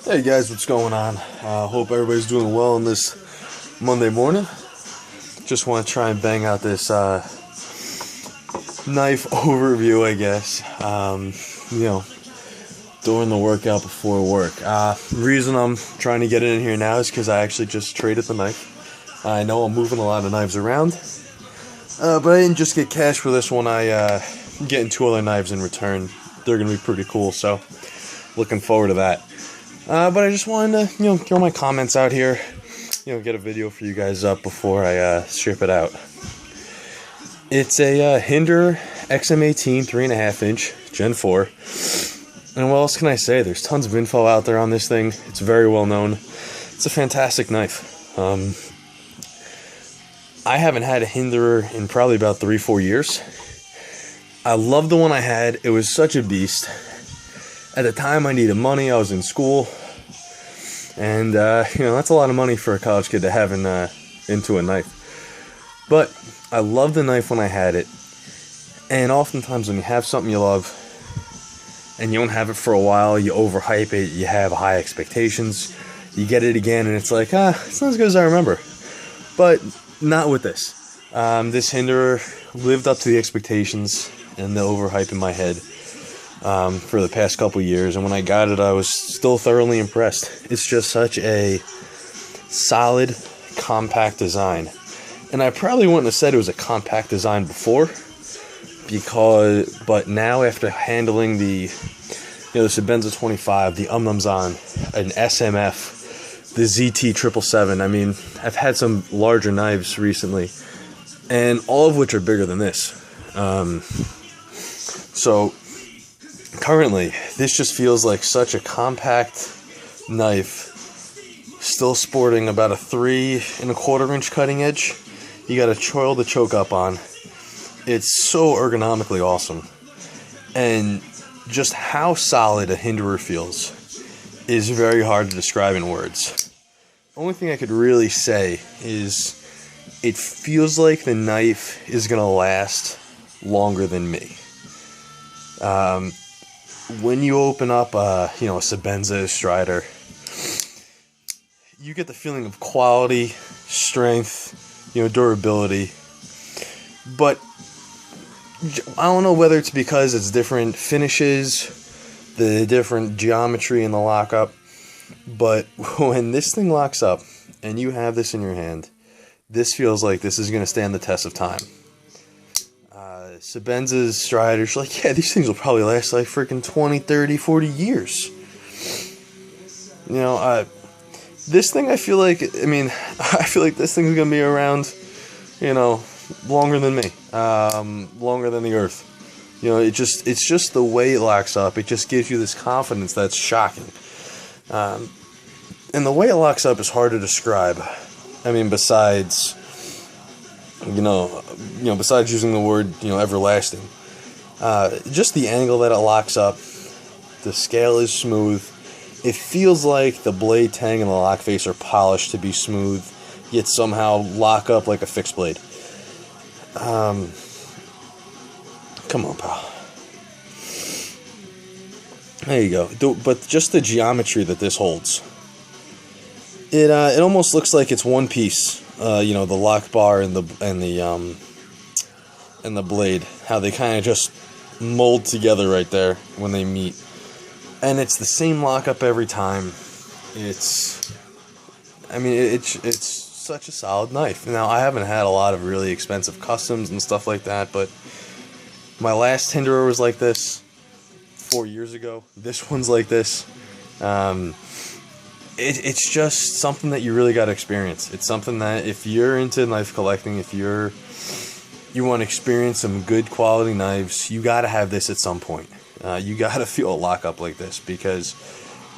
Hey guys, what's going on? Hope everybody's doing well on this Monday morning. Just want to try and bang out this knife overview, I guess. During the workout before work. Reason I'm trying to get it in here now is because I actually just traded the knife. I know I'm moving a lot of knives around, but I didn't just get cash for this one. I getting 2 other knives in return. They're gonna be pretty cool, so looking forward to that. But I just wanted to, throw my comments out here, get a video for you guys up before I ship it out. It's a Hinderer XM18 3.5 inch Gen 4. And what else can I say? There's tons of info out there on this thing. It's very well known. It's a fantastic knife. I haven't had a Hinderer in probably about 3-4 years. I love the one I had. It was such a beast. At the time, I needed money. I was in school, and that's a lot of money for a college kid to have into a knife. But I loved the knife when I had it, and oftentimes when you have something you love, and you don't have it for a while, you overhype it. You have high expectations. You get it again, and it's like, it's not as good as I remember. But not with this. This Hinderer lived up to the expectations and the overhype in my head. For the past couple years, and when I got it, I was still thoroughly impressed. It's just such a solid, compact design, and I probably wouldn't have said it was a compact design before, but now after handling the Spanto 25, the Umnumzan, an SMF, the ZT 777. I mean, I've had some larger knives recently, and all of which are bigger than this. So currently, this just feels like such a compact knife, still sporting about a 3.25 inch cutting edge. You got a choil to choke up on. It's so ergonomically awesome. And just how solid a Hinderer feels is very hard to describe in words. The only thing I could really say is it feels like the knife is going to last longer than me. When you open up a Sebenza Strider, you get the feeling of quality, strength, durability. But I don't know whether it's because it's different finishes, the different geometry in the lockup, but when this thing locks up and you have this in your hand, this feels like this is going to stand the test of time. Sebenza's Striders, like, yeah, these things will probably last like freaking 20, 30, 40 years. This thing, I feel like this thing's going to be around, longer than me, longer than the Earth. It's just the way it locks up. It just gives you this confidence that's shocking. And the way it locks up is hard to describe. I mean, besides using the word, everlasting. Just the angle that it locks up, the scale is smooth. It feels like the blade tang and the lock face are polished to be smooth, yet somehow lock up like a fixed blade. Come on, pal. There you go. But just the geometry that this holds, it almost looks like it's one piece. The lock bar and the blade, how they kind of just mold together right there when they meet, and it's the same lockup every time. It's such a solid knife. Now, I haven't had a lot of really expensive customs and stuff like that, but my last Hinderer was like this 4 years ago. This one's like this. It's just something that you really got to experience. It's something that if you're into knife collecting, if you want to experience some good quality knives, you got to have this at some point. You got to feel a lockup like this, because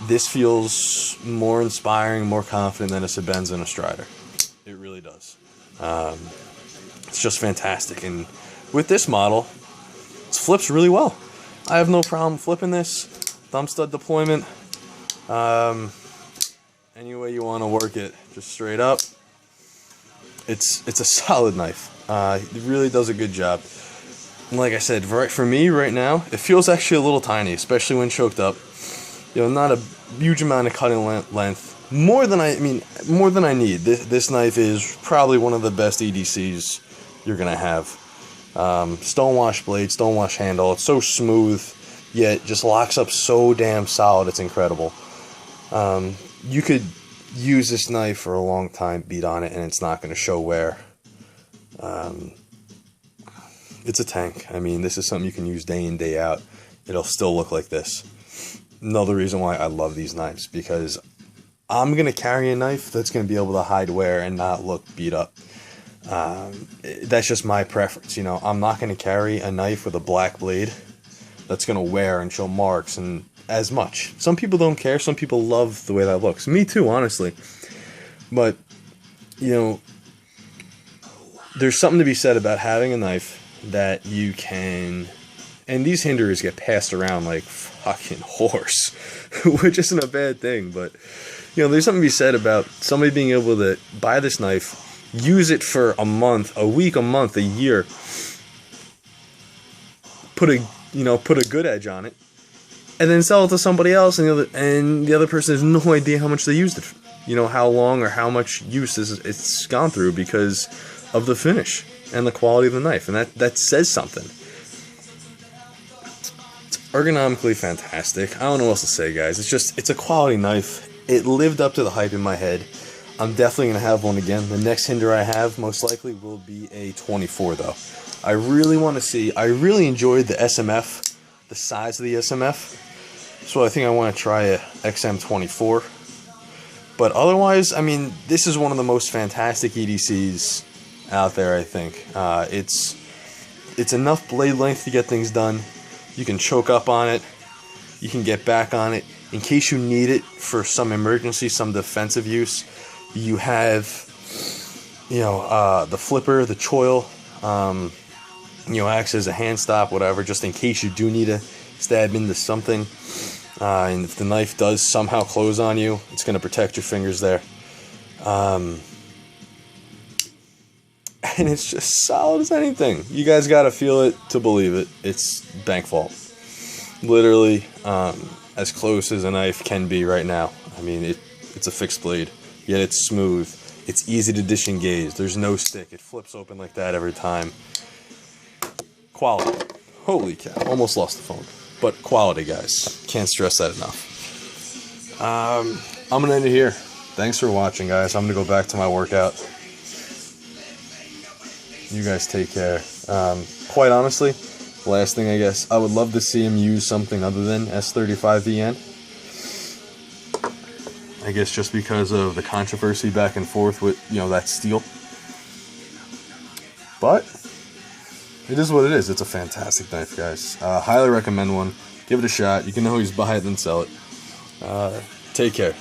this feels more inspiring, more confident than a Sebenza and a Strider. It really does. It's just fantastic. And with this model, it flips really well. I have no problem flipping this. Thumb stud deployment. Any way you want to work it, just straight up. It's a solid knife. It really does a good job. And like I said, for me right now, it feels actually a little tiny, especially when choked up. not a huge amount of cutting length. More than I need. This knife is probably one of the best EDCs you're gonna have. Stonewash blade, stonewash handle. It's so smooth, yet just locks up so damn solid. It's incredible. You could use this knife for a long time, beat on it, and it's not going to show wear. It's a tank. I mean, this is something you can use day in, day out. It'll still look like this. Another reason why I love these knives, because I'm going to carry a knife that's going to be able to hide wear and not look beat up. That's just my preference. I'm not going to carry a knife with a black blade that's going to wear and show marks and as much. Some people don't care. Some people love the way that looks. Me too, honestly. But, there's something to be said about having a knife that you can... And these Hinderers get passed around like fucking horse, which isn't a bad thing. But, there's something to be said about somebody being able to buy this knife, use it for a month, a week, a month, a year, put a good edge on it, and then sell it to somebody else, and the other person has no idea how much they used it. How long or how much use it's gone through because of the finish and the quality of the knife, and that says something. It's ergonomically fantastic. I don't know what else to say, guys. It's a quality knife. It lived up to the hype in my head. I'm definitely going to have one again. The next Hinderer I have most likely will be a 24, though. I really want to see... I really enjoyed the SMF, the size of the SMF. So I think I want to try a XM24. But otherwise, this is one of the most fantastic EDCs out there, I think. It's enough blade length to get things done. You can choke up on it. You can get back on it. In case you need it for some emergency, some defensive use, you have, the flipper, the choil, acts as a hand stop, whatever, just in case you do need to stab into something. And if the knife does somehow close on you, it's going to protect your fingers there. And it's just solid as anything. You guys got to feel it to believe it. It's bank vault. Literally, as close as a knife can be right now. It's a fixed blade, yet it's smooth. It's easy to disengage. There's no stick. It flips open like that every time. Quality. Holy cow. Almost lost the phone. But quality, guys. Can't stress that enough. I'm going to end it here. Thanks for watching, guys. I'm going to go back to my workout. You guys take care. Quite honestly, last thing I guess, I would love to see him use something other than S35 GEN. I guess just because of the controversy back and forth with, that steel. But it is what it is. It's a fantastic knife, guys. Highly recommend one. Give it a shot. You can always buy it and sell it. Take care.